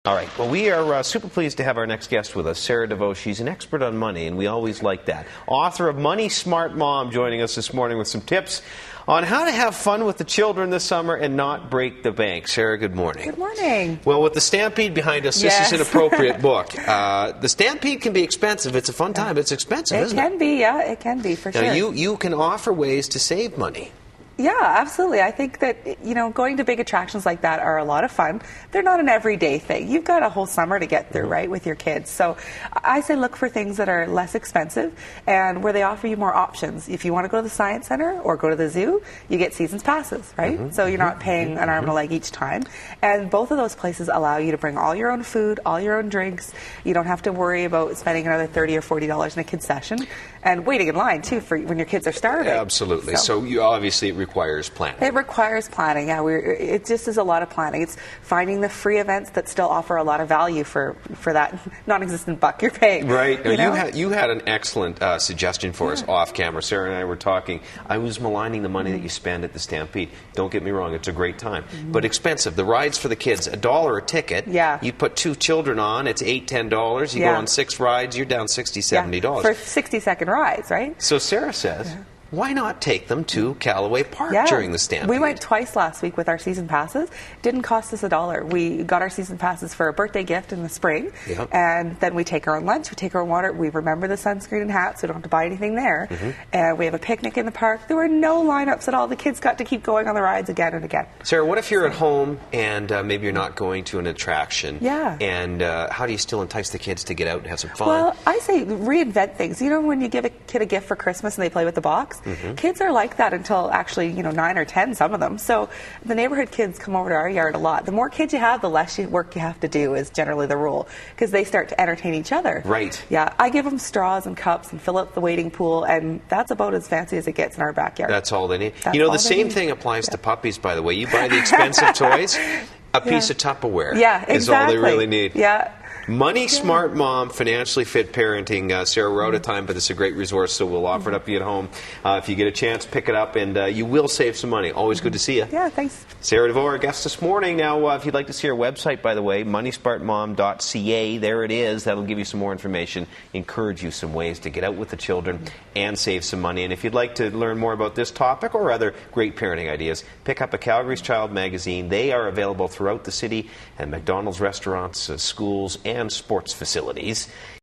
All right. Well, we are super pleased to have our next guest with us, Sarah Deveau. She's an expert on money, and we always like that. Author of Money Smart Mom, joining us this morning with some tips on how to have fun with the children this summer and not break the bank. Sarah, good morning. Good morning. Well, with the Stampede behind us, this is an appropriate book. The Stampede can be expensive. It's a fun time. It's expensive, isn't it? It can be, yeah. It can be, for sure. Now, you can offer ways to save money. Yeah, absolutely. I think that, going to big attractions like that are a lot of fun. They're not an everyday thing. You've got a whole summer to get through, right, with your kids. So I say look for things that are less expensive and where they offer you more options. If you want to go to the Science Center or go to the zoo, you get seasons passes, right? So you're not paying an arm and a leg each time. And both of those places allow you to bring all your own food, all your own drinks. You don't have to worry about spending another $30 or $40 in a kid's session and waiting in line, too, for when your kids are starving. Absolutely. So you obviously it requires planning. It requires planning, yeah. It just is a lot of planning. It's finding the free events that still offer a lot of value for that non-existent buck you're paying. Right. You had an excellent suggestion for us off camera. Sarah and I were talking. I was maligning the money that you spend at the Stampede. Don't get me wrong, it's a great time. But expensive. The rides for the kids, $1 a ticket. Yeah. You put 2 children on, it's $8, $10. You go on 6 rides, you're down $60, $70. For 60-second rides, right? So Sarah says, why not take them to Callaway Park during the Stampede? We went twice last week with our season passes. Didn't cost us $1. We got our season passes for a birthday gift in the spring, and then we take our own lunch, we take our own water, we remember the sunscreen and hats, so we don't have to buy anything there, and we have a picnic in the park. There were no lineups at all. The kids got to keep going on the rides again and again. Sarah, what if you're at home and maybe you're not going to an attraction? Yeah. And how do you still entice the kids to get out and have some fun? Well, I say reinvent things. When you give a kid a gift for Christmas and they play with the box, kids are like that until actually, 9 or 10, some of them. So the neighborhood kids come over to our yard a lot. The more kids you have, the less work you have to do is generally the rule, because they start to entertain each other. Right. Yeah, I give them straws and cups and fill up the wading pool, and that's about as fancy as it gets in our backyard. That's all they need. The same thing applies to puppies, by the way. You buy the expensive toys, a piece of Tupperware is all they really need. Yeah. Money Smart Mom, Financially Fit Parenting. Sarah, we're out of time, but it's a great resource, so we'll offer it up to you at home. If you get a chance, pick it up, and you will save some money. Always good to see you. Yeah, thanks. Sarah Deveau, our guest this morning. Now, if you'd like to see our website, by the way, moneysmartmom.ca, there it is. That'll give you some more information, encourage you some ways to get out with the children and save some money. And if you'd like to learn more about this topic or other great parenting ideas, pick up a Calgary's Child magazine. They are available throughout the city at McDonald's restaurants, schools, and sports facilities.